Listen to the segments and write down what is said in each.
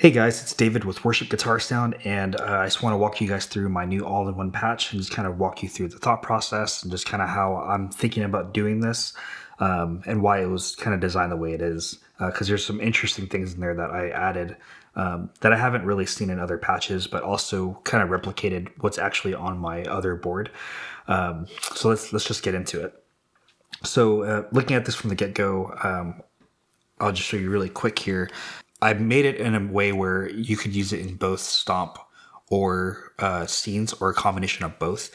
Hey guys, it's David with Worship Guitar Sound, and I just want to walk you guys through my new all-in-one patch and just kind of walk you through the thought process and just kind of how I'm thinking about doing this and why it was kind of designed the way it is. Because there's some interesting things in there that I added that I haven't really seen in other patches, but also kind of replicated what's actually on my other board. So let's just get into it. So looking at this from the get-go, I'll just show you really quick here. I made it in a way where you could use it in both stomp or scenes or a combination of both.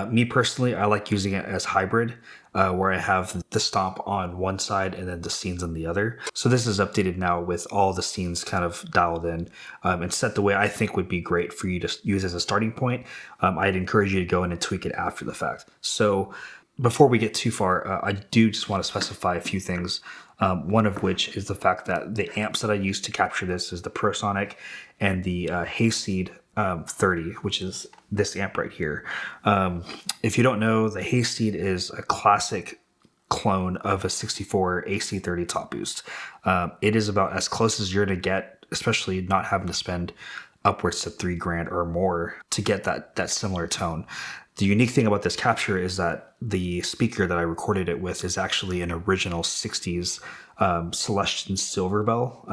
Me personally, I like using it as hybrid, where I have the stomp on one side and then the scenes on the other. So this is updated now with all the scenes kind of dialed in and set the way I think would be great for you to use as a starting point. I'd encourage you to go in and tweak it after the fact. So before we get too far, I do just want to specify a few things. One of which is the fact that the amps that I use to capture this is the Prosonic and the Hayseed 30, which is this amp right here. If you don't know, the Hayseed is a classic clone of a 64 AC30 top boost. It is about as close as you're going to get, especially not having to spend upwards to $3,000 or more to get that similar tone. The unique thing about this capture is that the speaker that I recorded it with is actually an original 60s Celestion Silver Bell.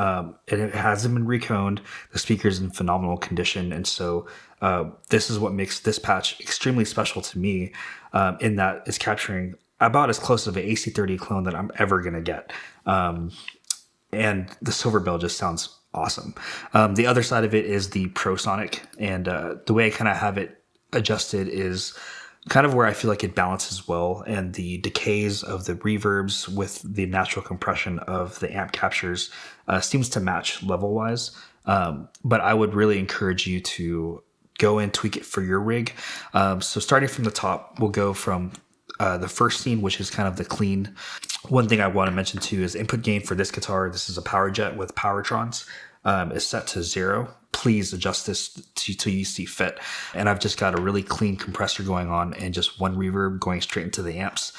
And it hasn't been reconed. The speaker's in phenomenal condition. And so this is what makes this patch extremely special to me in that it's capturing about as close of an AC30 clone that I'm ever going to get. And the Silver Bell just sounds awesome. The other side of it is the Prosonic. And the way I kind of have it adjusted is kind of where I feel like it balances well, and the decays of the reverbs with the natural compression of the amp captures seems to match level wise. But I would really encourage you to go and tweak it for your rig. So starting from the top, we'll go from the first scene, which is kind of the clean. One thing I want to mention too is input gain for this guitar. This is a Power Jet with Powertrons. Is set to 0. Please adjust this to you see fit. And I've just got a really clean compressor going on and just one reverb going straight into the amps.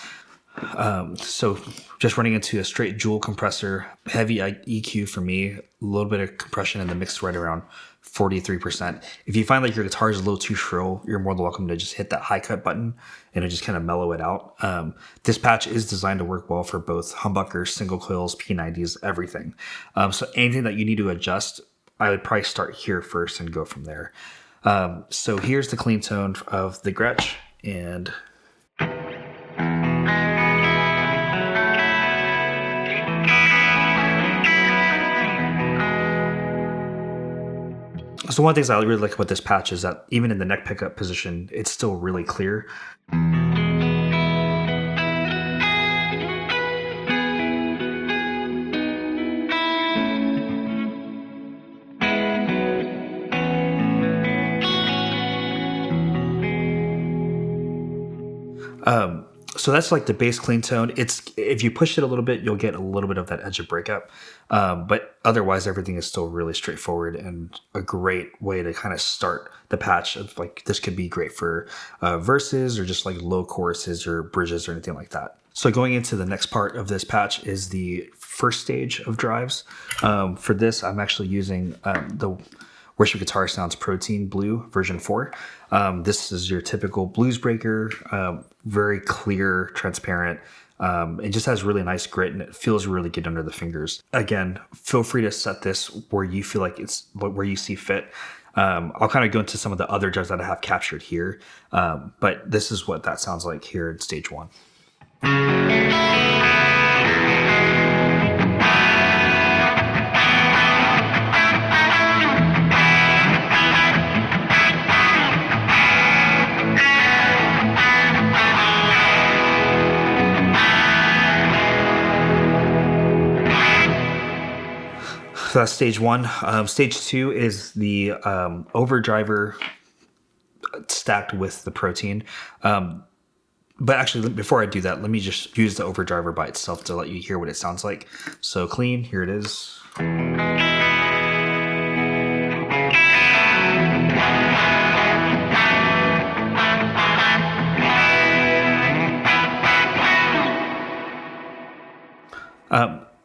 So just running into a straight Joule compressor, heavy EQ for me, a little bit of compression in the mix right around 43%. If you find like your guitar is a little too shrill, you're more than welcome to just hit that high cut button and it just kind of mellow it out. This patch is designed to work well for both humbuckers, single coils, P90s, everything. So anything that you need to adjust, I would probably start here first and go from there. So here's the clean tone of the Gretsch, and so one of the things I really like about this patch is that even in the neck pickup position, it's still really clear. So that's like the bass clean tone. If you push it a little bit, you'll get a little bit of that edge of breakup. But otherwise, everything is still really straightforward and a great way to kind of start the patch. Of like, this could be great for verses or just like low choruses or bridges or anything like that. So going into the next part of this patch is the first stage of drives. For this, I'm actually using the Worship Guitar Sounds Protein Blue version 4. This is your typical blues breaker, very clear, transparent. It just has really nice grit and it feels really good under the fingers. Again, feel free to set this where you feel like it's where you see fit. I'll kind of go into some of the other drives that I have captured here, but this is what that sounds like here in stage 1. So that's stage 1. Stage 2 is the overdriver stacked with the protein. But actually, before I do that, let me just use the overdriver by itself to let you hear what it sounds like. So clean, here it is.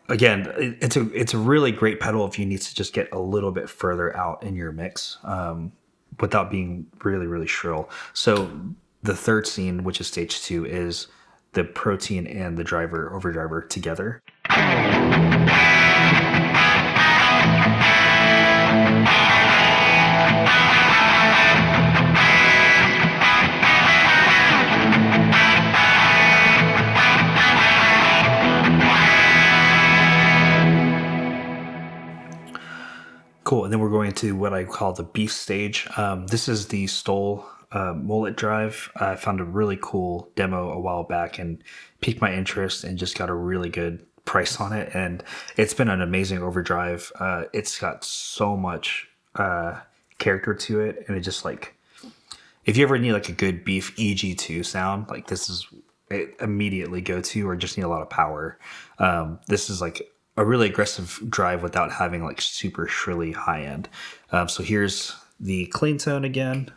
again, it's a really great pedal if you need to just get a little bit further out in your mix without being really, really shrill. So the third scene, which is stage 2, is the protein and the overdriver together. Cool. And then we're going to what I call the beef stage. This is the Stoll Mullet drive. I found a really cool demo a while back and piqued my interest and just got a really good price on it. And it's been an amazing overdrive. It's got so much character to it. And it just like, if you ever need like a good beef EG2 sound, like this is it immediately go to, or just need a lot of power. This is like a really aggressive drive without having like super shrilly high end. So here's the clean tone again.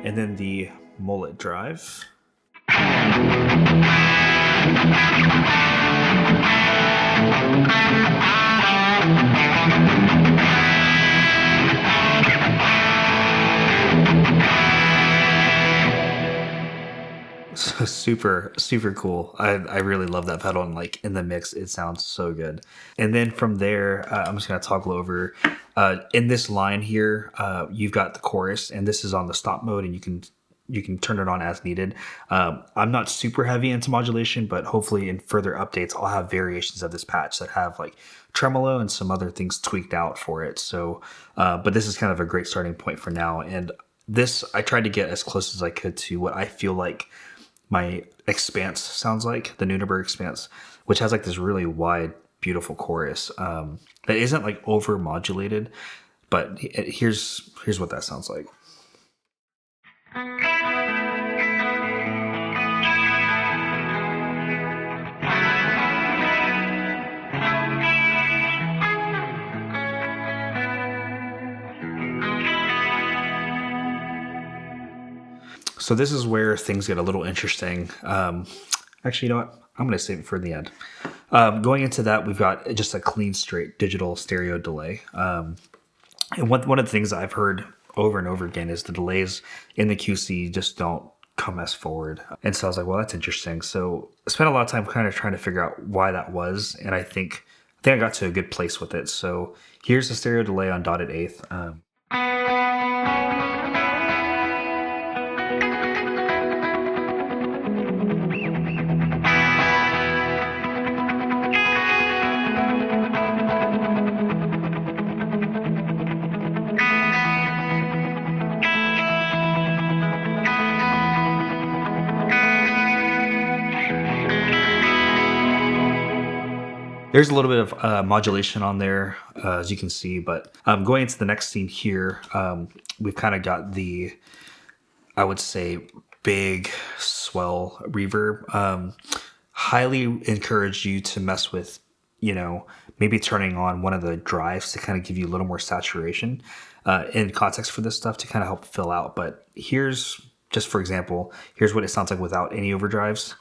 And then the Mullet drive. So super cool. I really love that pedal, and like in the mix it sounds so good. And then from there I'm just going to toggle over in this line here. You've got the chorus, and this is on the stop mode, and you can turn it on as needed. I'm not super heavy into modulation, but hopefully in further updates I'll have variations of this patch that have like tremolo and some other things tweaked out for it. So but this is kind of a great starting point for now. And this, I tried to get as close as I could to what I feel like my Expanse sounds like, the Nunneberg Expanse, which has like this really wide, beautiful chorus that isn't like over modulated, but here's what that sounds like. So this is where things get a little interesting. Actually, you know what? I'm going to save it for the end. Going into that, we've got just a clean, straight digital stereo delay. And one of the things I've heard over and over again is the delays in the QC just don't come as forward. And so I was like, well, that's interesting. So I spent a lot of time kind of trying to figure out why that was. And I think I got to a good place with it. So here's the stereo delay on dotted eighth. There's a little bit of modulation on there, as you can see, but going into the next scene here, we've kind of got the, I would say, big swell reverb. Highly encourage you to mess with, maybe turning on one of the drives to kind of give you a little more saturation in context for this stuff to kind of help fill out. But here's, just for example, here's what it sounds like without any overdrives.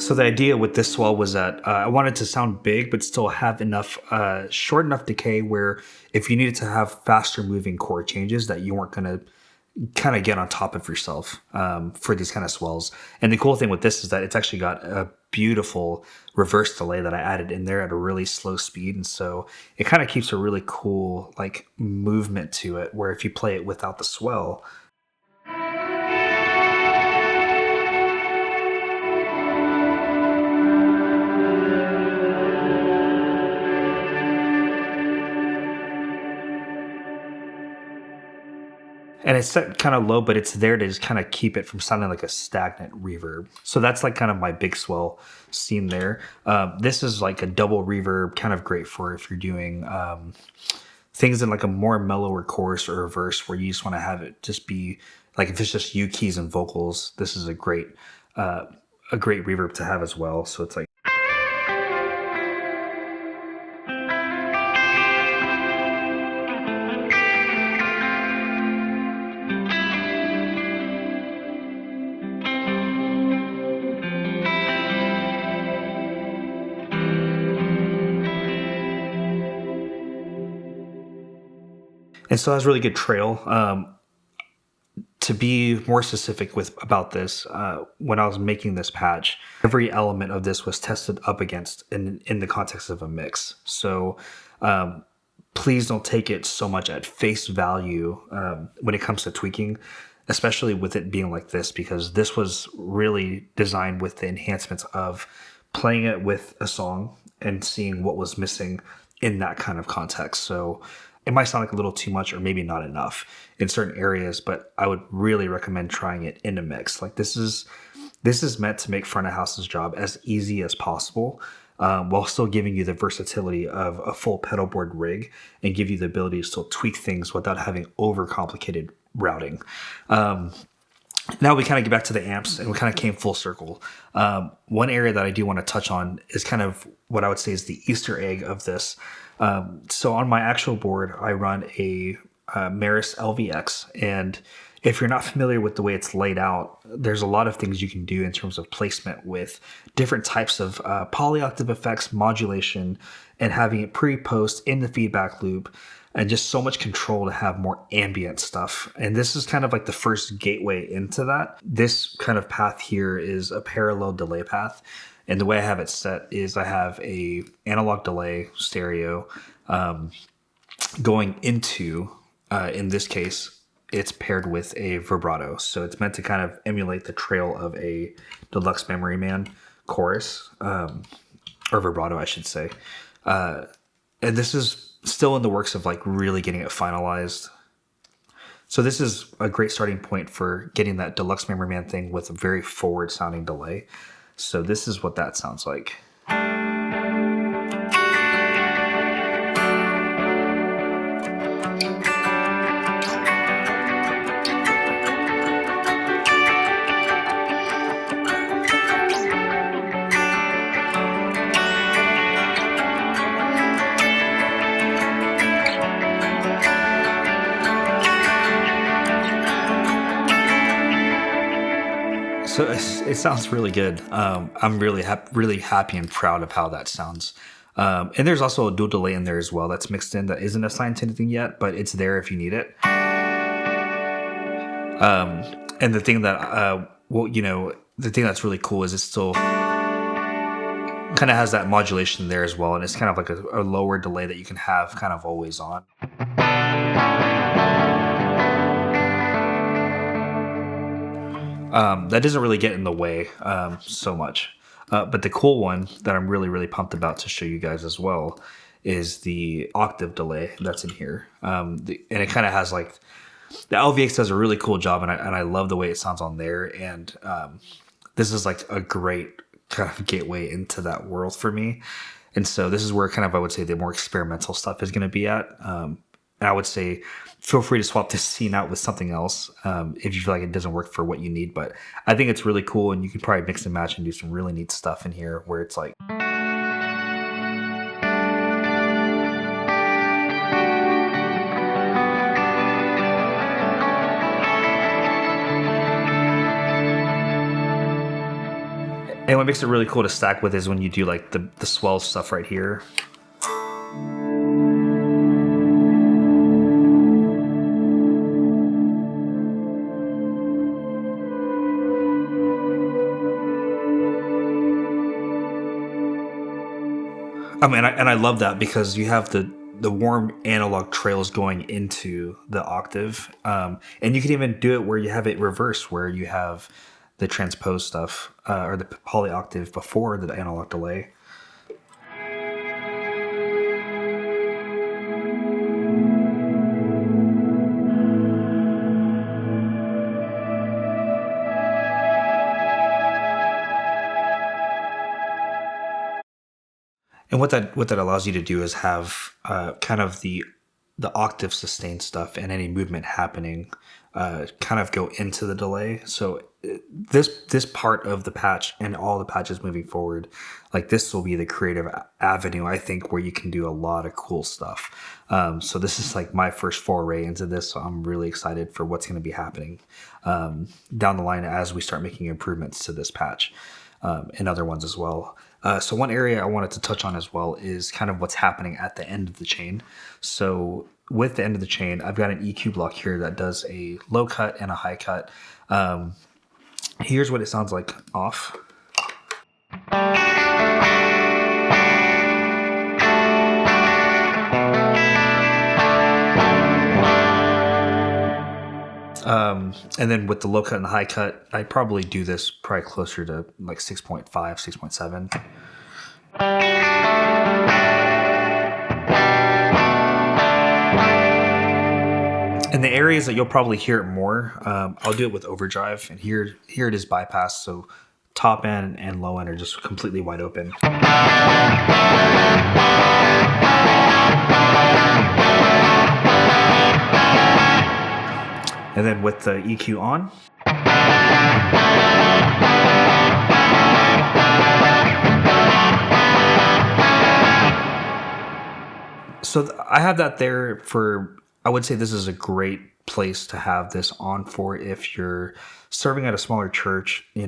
So the idea with this swell was that I wanted to sound big, but still have enough, short enough decay where if you needed to have faster moving chord changes that you weren't going to kind of get on top of yourself for these kind of swells. And the cool thing with this is that it's actually got a beautiful reverse delay that I added in there at a really slow speed. And so it kind of keeps a really cool like movement to it, where if you play it without the swell, and it's set kind of low, but it's there to just kind of keep it from sounding like a stagnant reverb. So that's like kind of my big swell scene there. This is like a double reverb, kind of great for if you're doing things in like a more mellower chorus or a verse where you just want to have it just be like, if it's just you, keys, and vocals, this is a great reverb to have as well. So it's like. And so that's really good trail. To be more specific about this, when I was making this patch, every element of this was tested up against in the context of a mix. So please don't take it so much at face value when it comes to tweaking, especially with it being like this, because this was really designed with the enhancements of playing it with a song and seeing what was missing in that kind of context. So it might sound like a little too much or maybe not enough in certain areas, but I would really recommend trying it in a mix. Like this is meant to make front of house's job as easy as possible, while still giving you the versatility of a full pedal board rig and give you the ability to still tweak things without having overcomplicated routing. Now we kind of get back to the amps and we kind of came full circle. One area that I do want to touch on is kind of what I would say is the Easter egg of this. So on my actual board, I run a Maris LVX, and if you're not familiar with the way it's laid out, there's a lot of things you can do in terms of placement with different types of polyoctave effects, modulation, and having it pre-post in the feedback loop, and just so much control to have more ambient stuff. And this is kind of like the first gateway into that. This kind of path here is a parallel delay path. And the way I have it set is I have a analog delay stereo going into, in this case, it's paired with a vibrato. So it's meant to kind of emulate the trail of a Deluxe Memory Man chorus, or vibrato, I should say. And this is still in the works of like really getting it finalized. So this is a great starting point for getting that Deluxe Memory Man thing with a very forward sounding delay. So this is what that sounds like. So it sounds really good. I'm really happy and proud of how that sounds. And there's also a dual delay in there as well that's mixed in that isn't assigned to anything yet, but it's there if you need it. And the thing that, the thing that's really cool is it still kind of has that modulation there as well. And it's kind of like a lower delay that you can have kind of always on. That doesn't really get in the way so much. But the cool one that I'm really, really pumped about to show you guys as well is the octave delay that's in here. And it kind of has like, the LVX does a really cool job, and I love the way it sounds on there. And this is like a great kind of gateway into that world for me. And so this is where kind of, I would say, the more experimental stuff is going to be at. And I would say, feel free to swap this scene out with something else if you feel like it doesn't work for what you need. But I think it's really cool, and you can probably mix and match and do some really neat stuff in here where it's like... And what makes it really cool to stack with is when you do like the swell stuff right here. I mean, I love that because you have the warm analog trails going into the octave. And you can even do it where you have it reversed, where you have the transpose stuff or the poly octave before the analog delay. And what that allows you to do is have kind of the octave sustain stuff and any movement happening kind of go into the delay. So this part of the patch and all the patches moving forward, like this will be the creative avenue, I think, where you can do a lot of cool stuff. So this is like my first foray into this. So I'm really excited for what's going to be happening down the line as we start making improvements to this patch and other ones as well. So one area I wanted to touch on as well is kind of what's happening at the end of the chain. So with the end of the chain, I've got an EQ block here that does a low cut and a high cut. Here's what it sounds like off. And then with the low cut and the high cut, I'd probably do this probably closer to like 6.5, 6.7. In the areas that you'll probably hear it more, I'll do it with overdrive, and here it is bypass, so top end and low end are just completely wide open. And then with the EQ on, so I have that there for, I would say this is a great place to have this on for if you're serving at a smaller church, and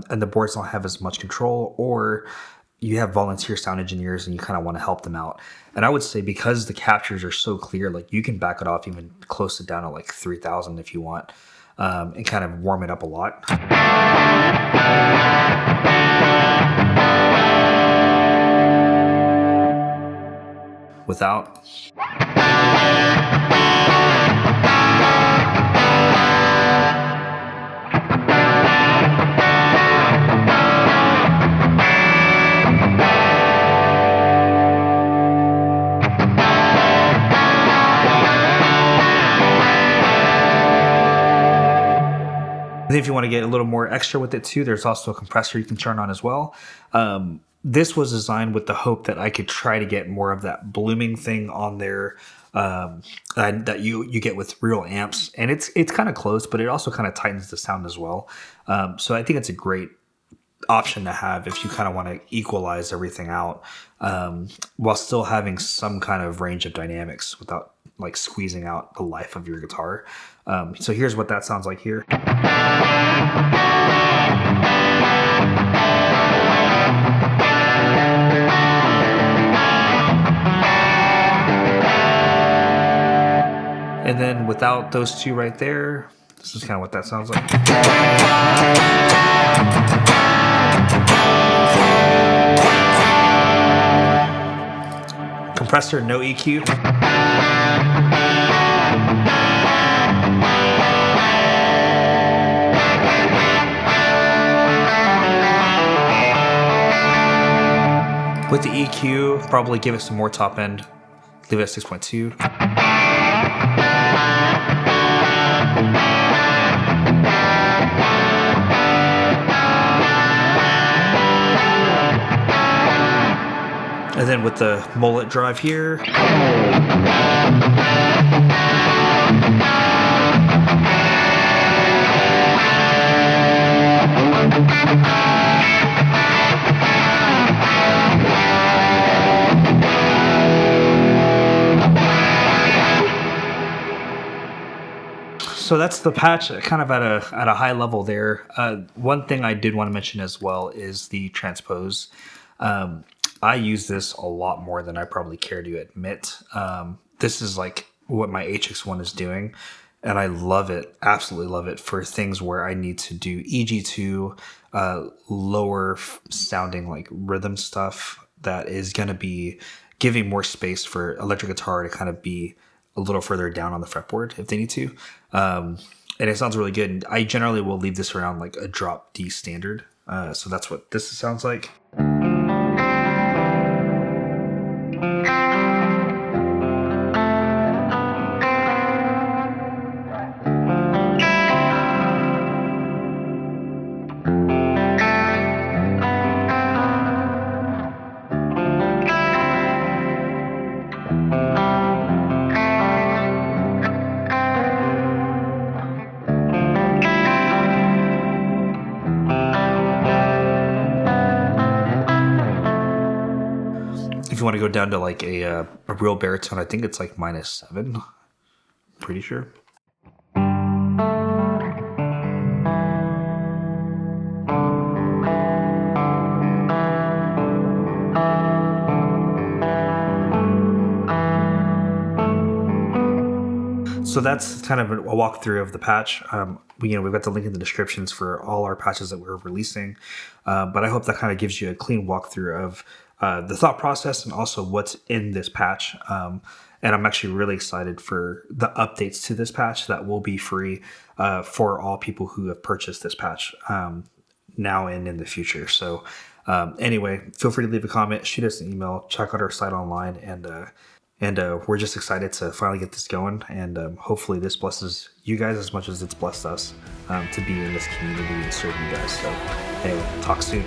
the boards don't have as much control, or you have volunteer sound engineers and you kind of want to help them out. And I would say because the captures are so clear, like you can back it off, even close it down to like 3,000 if you want, and kind of warm it up a lot. Without. And if you want to get a little more extra with it too, there's also a compressor you can turn on as well. This was designed with the hope that I could try to get more of that blooming thing on there that you get with real amps. And it's kind of close, but it also kind of tightens the sound as well. So I think it's a great option to have if you kind of want to equalize everything out while still having some kind of range of dynamics without like squeezing out the life of your guitar. So here's what that sounds like here. And then without those two right there, this is kind of what that sounds like. Compressor, no EQ. With the EQ, probably give it some more top end. Leave it at 6.2. And then with the Mullet drive here. So that's the patch kind of at a high level there. One thing I did want to mention as well is the Transpose. I use this a lot more than I probably care to admit. This is like what my HX1 is doing, and I love it, absolutely love it for things where I need to do EG2, lower sounding like rhythm stuff that is going to be giving more space for electric guitar to kind of be a little further down on the fretboard if they need to. And it sounds really good. And I generally will leave this around like a drop D standard. So that's what this sounds like. if you want to go down to like a real baritone, I think it's like -7. Pretty sure. So that's kind of a walkthrough of the patch. We've got the link in the descriptions for all our patches that we're releasing. But I hope that kind of gives you a clean walkthrough of the thought process and also what's in this patch. And I'm actually really excited for the updates to this patch that will be free for all people who have purchased this patch now and in the future. So anyway, feel free to leave a comment, shoot us an email, check out our site online, and we're just excited to finally get this going. And hopefully this blesses you guys as much as it's blessed us to be in this community and serve you guys. So anyway, talk soon.